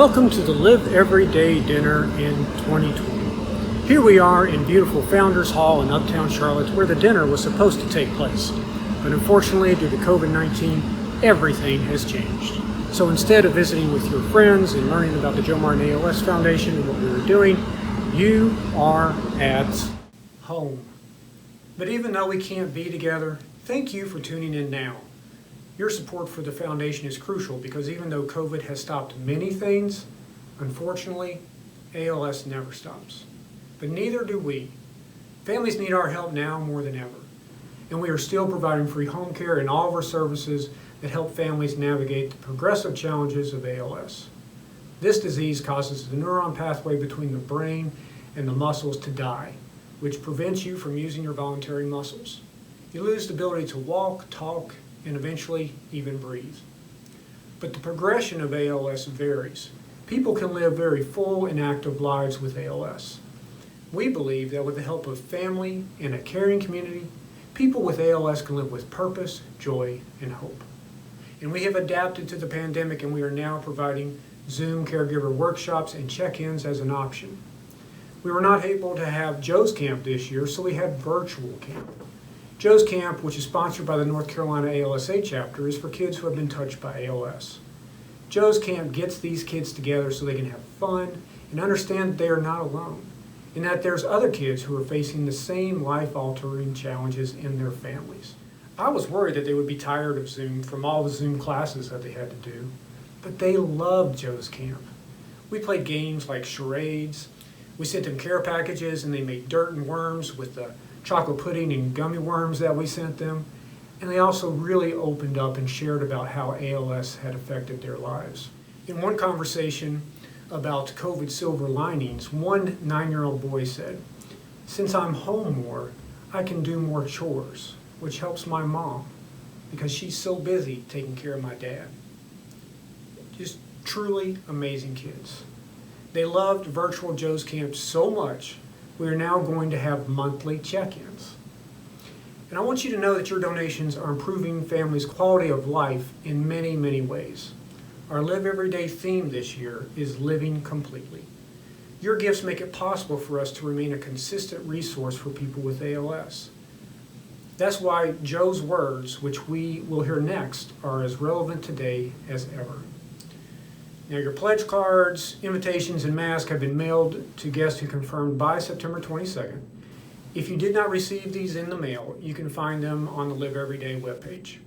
Welcome to the Live Everyday Dinner in 2020. Here we are in beautiful Founders Hall in Uptown Charlotte, where the dinner was supposed to take place. But unfortunately, due to COVID-19, everything has changed. So instead of visiting with your friends and learning about the Martin ALS Foundation and what we were doing, you are at home. But even though we can't be together, thank you for tuning in now. Your support for the foundation is crucial because even though COVID has stopped many things, unfortunately, ALS never stops. But neither do we. Families need our help now more than ever. And we are still providing free home care and all of our services that help families navigate the progressive challenges of ALS. This disease causes the neuron pathway between the brain and the muscles to die, which prevents you from using your voluntary muscles. You lose the ability to walk, talk, and eventually even breathe. But the progression of ALS varies. People can live very full and active lives with ALS. We believe that with the help of family and a caring community, people with ALS can live with purpose, joy, and hope. And we have adapted to the pandemic, and we are now providing Zoom caregiver workshops and check-ins as an option. We were not able to have Joe's Camp this year, so we had virtual camp. Joe's Camp, which is sponsored by the North Carolina ALSA chapter, is for kids who have been touched by ALS. Joe's Camp gets these kids together so they can have fun and understand that they are not alone, and that there's other kids who are facing the same life-altering challenges in their families. I was worried that they would be tired of Zoom from all the Zoom classes that they had to do, but they loved Joe's Camp. We played games like charades, we sent them care packages, and they made dirt and worms with the chocolate pudding and gummy worms that we sent them, and they also really opened up and shared about how ALS had affected their lives. In one conversation about COVID silver linings, one 9-year-old boy said, "Since I'm home more, I can do more chores, which helps my mom because she's so busy taking care of my dad." Just truly amazing kids. They loved virtual Joe's Camp so much, we are now going to have monthly check-ins. And I want you to know that your donations are improving families' quality of life in many, many ways. Our Live Everyday theme this year is Living Completely. Your gifts make it possible for us to remain a consistent resource for people with ALS. That's why Joe's words, which we will hear next, are as relevant today as ever. Now, your pledge cards, invitations, and masks have been mailed to guests who confirmed by September 22nd. If you did not receive these in the mail, you can find them on the Live Everyday webpage.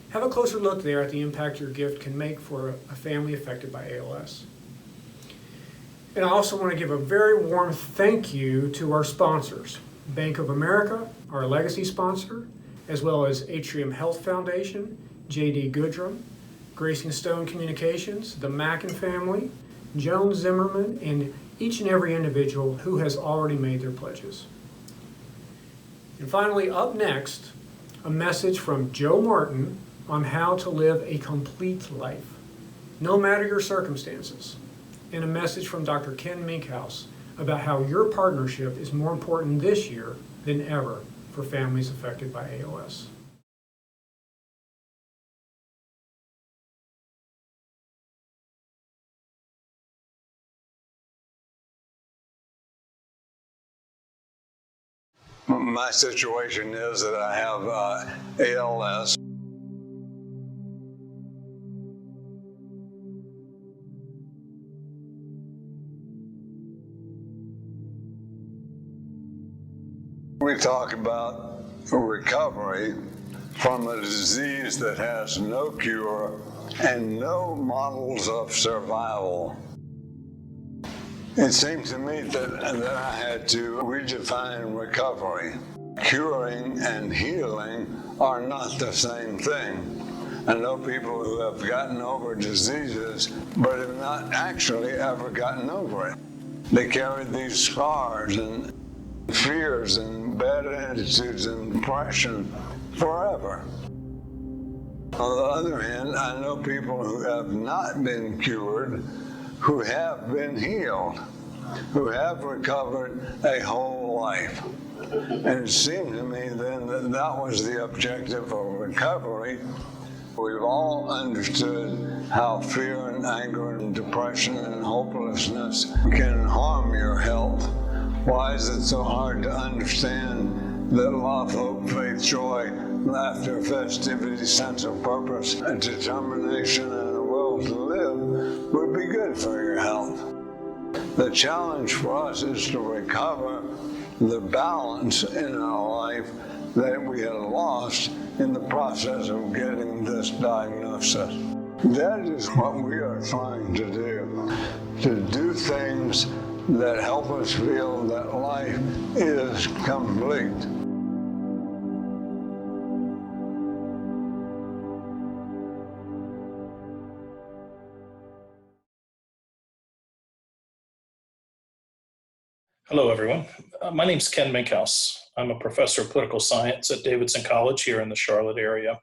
Have a closer look there at the impact your gift can make for a family affected by ALS. And I also want to give a very warm thank you to our sponsors, Bank of America, our legacy sponsor, as well as Atrium Health Foundation, J.D. Goodrum, Gracing Stone Communications, the Mackin family, Joan Zimmerman, and each and every individual who has already made their pledges. And finally, up next, a message from Joe Martin on how to live a complete life, no matter your circumstances, and a message from Dr. Ken Minkhouse about how your partnership is more important this year than ever for families affected by ALS. My situation is that I have ALS. We talk about recovery from a disease that has no cure and no models of survival. It seemed to me that I had to redefine recovery. Curing and healing are not the same thing. I know people who have gotten over diseases, but have not actually ever gotten over it. They carry these scars and fears and bad attitudes and depression forever. On the other hand, I know people who have not been cured, who have been healed, who have recovered a whole life. And it seemed to me then that that was the objective of recovery, We've all understood how fear and anger and depression and hopelessness can harm your health. Why is it so hard to understand that love, hope, faith, joy, laughter, festivity, sense of purpose, and determination, and a will to live would be good for your health? The challenge for us is to recover the balance in our life that we had lost in the process of getting this diagnosis. That is what we are trying to do things that help us feel that life is complete. Hello, everyone. My name is Ken Minkhouse. I'm a professor of political science at Davidson College here in the Charlotte area,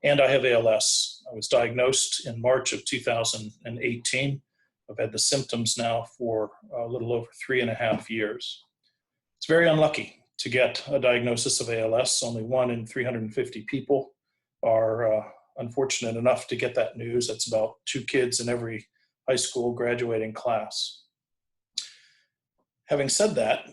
and I have ALS. I was diagnosed in March of 2018. I've had the symptoms now for a little over 3.5 years. It's very unlucky to get a diagnosis of ALS. Only 1 in 350 people are unfortunate enough to get that news. That's about 2 kids in every high school graduating class. Having said that,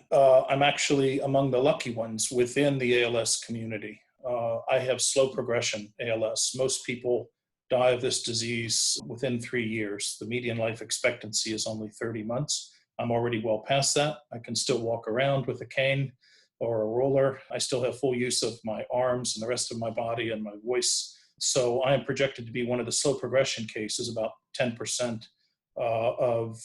I'm actually among the lucky ones within the ALS community. I have slow progression ALS. Most people die of this disease within 3 years. The median life expectancy is only 30 months. I'm already well past that. I can still walk around with a cane or a roller. I still have full use of my arms and the rest of my body and my voice. So I am projected to be one of the slow progression cases, about 10% of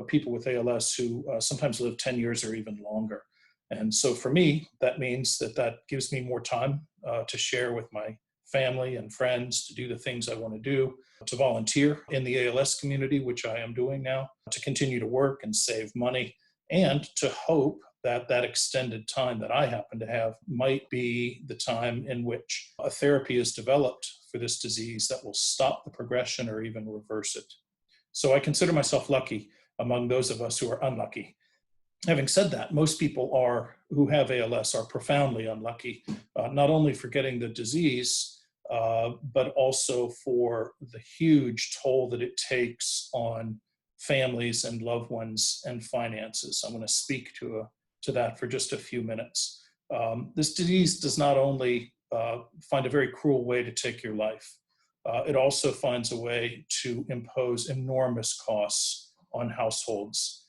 people with ALS who sometimes live 10 years or even longer. And so for me, that means that gives me more time to share with my family and friends, to do the things I want to do, to volunteer in the ALS community, which I am doing now, to continue to work and save money, and to hope that that extended time that I happen to have might be the time in which a therapy is developed for this disease that will stop the progression or even reverse it. So I consider myself lucky among those of us who are unlucky. Having said that, most people who have ALS are profoundly unlucky, not only for getting the disease, but also for the huge toll that it takes on families and loved ones and finances. I'm going to speak to that for just a few minutes. This disease does not only find a very cruel way to take your life, it also finds a way to impose enormous costs on households.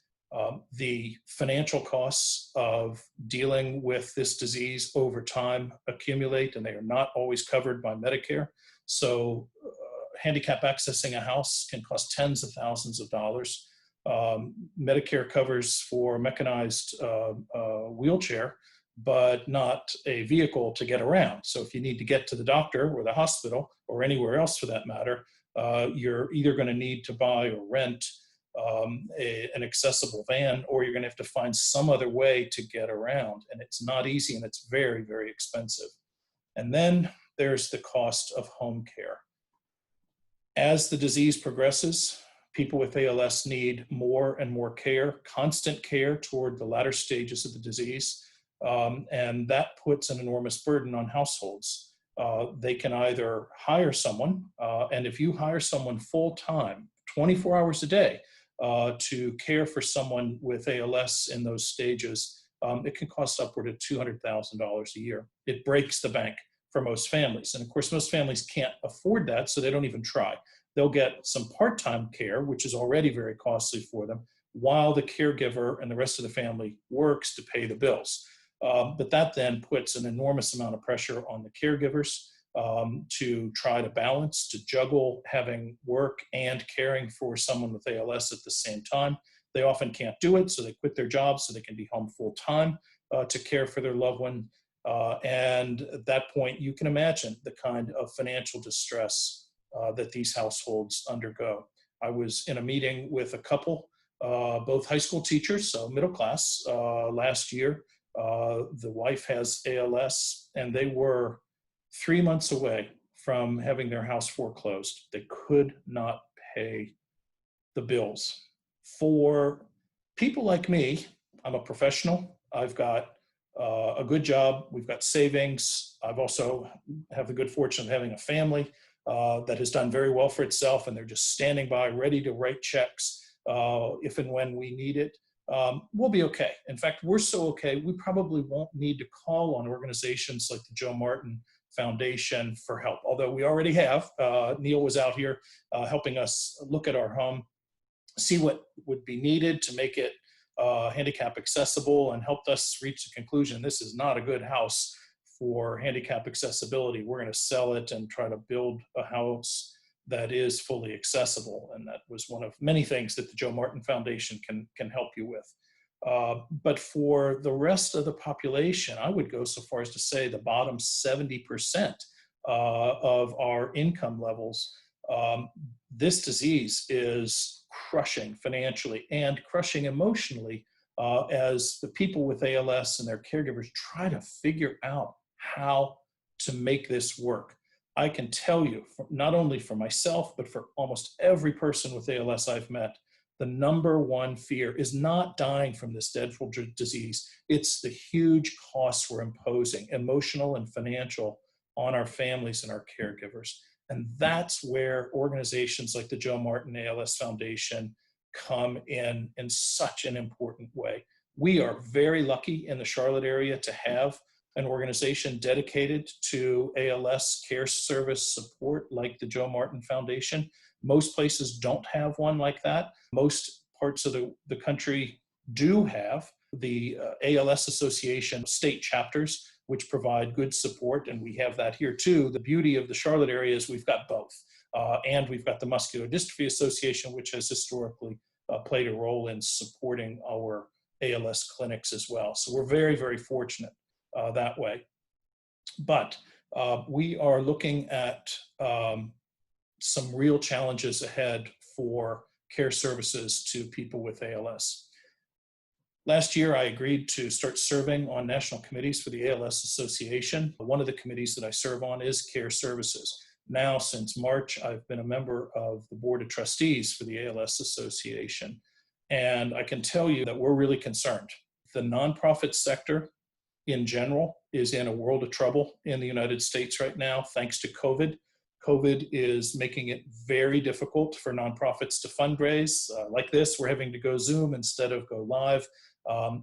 The financial costs of dealing with this disease over time accumulate, and they are not always covered by Medicare. So handicap accessing a house can cost tens of thousands of dollars. Medicare covers for a mechanized wheelchair, but not a vehicle to get around. So if you need to get to the doctor or the hospital or anywhere else for that matter, you're either going to need to buy or rent an accessible van, or you're going to have to find some other way to get around. And it's not easy, and it's very, very expensive. And then there's the cost of home care. As the disease progresses, people with ALS need more and more care, constant care toward the latter stages of the disease. And that puts an enormous burden on households. They can either hire someone, and if you hire someone full-time, 24 hours a day, to care for someone with ALS in those stages, it can cost upward of $200,000 a year. It breaks the bank for most families. And of course, most families can't afford that, so they don't even try. They'll get some part-time care, which is already very costly for them, while the caregiver and the rest of the family works to pay the bills. But that then puts an enormous amount of pressure on the caregivers to try to balance, to juggle having work and caring for someone with ALS at the same time. They often can't do it, so they quit their jobs so they can be home full time to care for their loved one. And at that point, you can imagine the kind of financial distress that these households undergo. I was in a meeting with a couple, both high school teachers, so middle class, last year. The wife has ALS, and they were 3 months away from having their house foreclosed. They could not pay the bills. For people like me, I'm a professional. I've got a good job. We've got savings. I've also have the good fortune of having a family. that has done very well for itself, and they're just standing by, ready to write checks if and when we need it. We'll be okay. In fact, we're so okay, we probably won't need to call on organizations like the Joe Martin Foundation for help, although we already have. Neil was out here helping us look at our home, see what would be needed to make it handicap accessible, and helped us reach the conclusion this is not a good house for handicap accessibility. We're going to sell it and try to build a house that is fully accessible. And that was one of many things that the Joe Martin Foundation can help you with. But for the rest of the population, I would go so far as to say the bottom 70% of our income levels, this disease is crushing financially and crushing emotionally as the people with ALS and their caregivers try to figure out how to make this work. I can tell you, not only for myself, but for almost every person with ALS I've met, the number one fear is not dying from this dreadful disease. It's the huge costs we're imposing, emotional and financial, on our families and our caregivers. And that's where organizations like the Joe Martin ALS Foundation come in such an important way. We are very lucky in the Charlotte area to have an organization dedicated to ALS care service support like the Joe Martin Foundation. Most places don't have one like that. Most parts of the country do have the ALS Association state chapters, which provide good support, and we have that here too. The beauty of the Charlotte area is we've got both. And we've got the Muscular Dystrophy Association, which has historically played a role in supporting our ALS clinics as well. So we're very, very fortunate that way. But we are looking at some real challenges ahead for care services to people with ALS. Last year, I agreed to start serving on national committees for the ALS Association. One of the committees that I serve on is care services. Now, since March, I've been a member of the Board of Trustees for the ALS Association. And I can tell you that we're really concerned. The nonprofit sector in general is in a world of trouble in the United States right now, thanks to COVID. COVID is making it very difficult for nonprofits to fundraise. Like this, we're having to go Zoom instead of go live.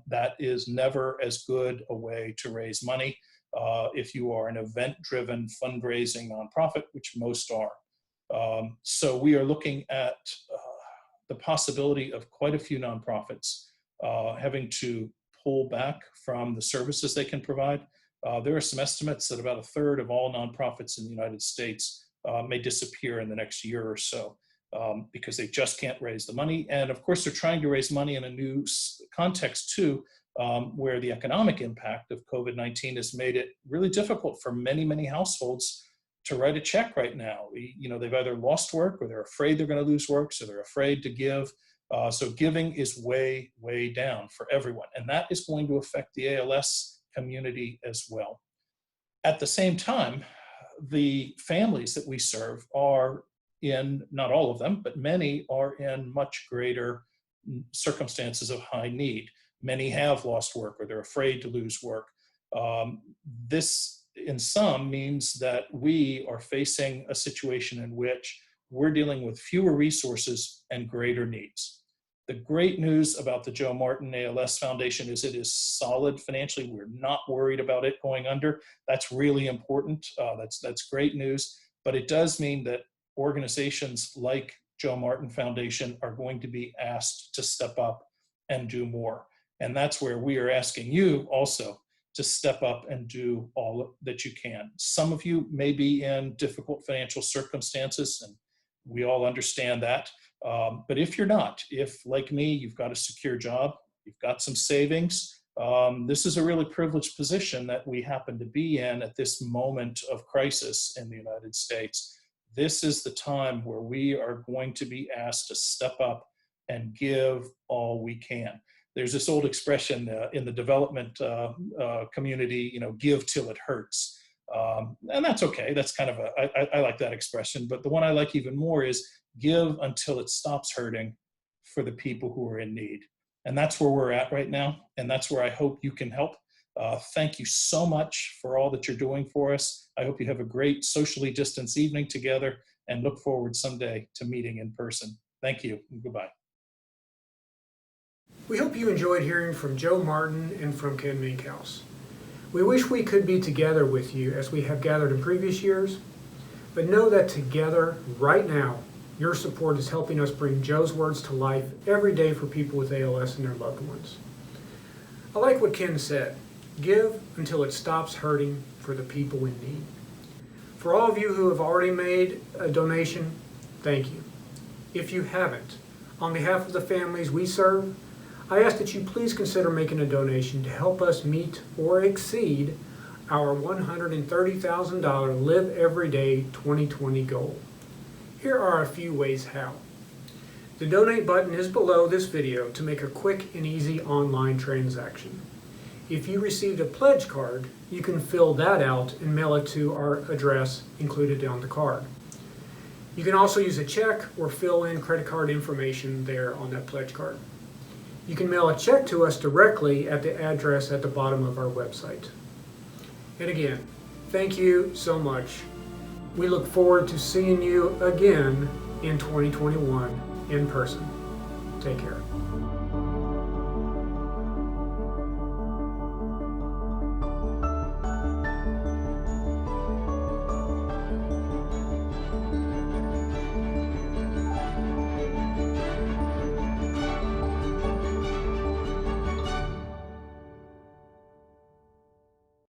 That is never as good a way to raise money if you are an event-driven fundraising nonprofit, which most are. So we are looking at the possibility of quite a few nonprofits having to pull back from the services they can provide. There are some estimates that about a third of all nonprofits in the United States may disappear in the next year or so because they just can't raise the money. And of course, they're trying to raise money in a new context too, where the economic impact of COVID-19 has made it really difficult for many, many households to write a check right now. They've either lost work or they're afraid they're going to lose work, so they're afraid to give. So giving is way, way down for everyone. And that is going to affect the ALS community as well. At the same time, the families that we serve are in, not all of them, but many are in much greater circumstances of high need. Many have lost work or they're afraid to lose work. This, in some, means that we are facing a situation in which we're dealing with fewer resources and greater needs. The great news about the Joe Martin ALS Foundation is it is solid financially. We're not worried about it going under. That's really important. That's great news. But it does mean that organizations like Joe Martin Foundation are going to be asked to step up and do more. And that's where we are asking you also to step up and do all that you can. Some of you may be in difficult financial circumstances, and we all understand that. But if you're not, if like me, you've got a secure job, you've got some savings, this is a really privileged position that we happen to be in at this moment of crisis in the United States. This is the time where we are going to be asked to step up and give all we can. There's this old expression in the development community, give till it hurts. And that's okay. That's kind of I like that expression. But the one I like even more is give until it stops hurting for the people who are in need. And that's where we're at right now. And that's where I hope you can help. Thank you so much for all that you're doing for us. I hope you have a great socially distanced evening together and look forward someday to meeting in person. Thank you and goodbye. We hope you enjoyed hearing from Joe Martin and from Ken Minkhouse. We wish we could be together with you as we have gathered in previous years, but know that together, right now, your support is helping us bring Joe's words to life every day for people with ALS and their loved ones. I like what Ken said, give until it stops hurting for the people in need. For all of you who have already made a donation, thank you. If you haven't, on behalf of the families we serve, I ask that you please consider making a donation to help us meet or exceed our $130,000 Live Everyday 2020 goal. Here are a few ways how. The donate button is below this video to make a quick and easy online transaction. If you received a pledge card, you can fill that out and mail it to our address included on the card. You can also use a check or fill in credit card information there on that pledge card. You can mail a check to us directly at the address at the bottom of our website. And again, thank you so much. We look forward to seeing you again in 2021 in person. Take care.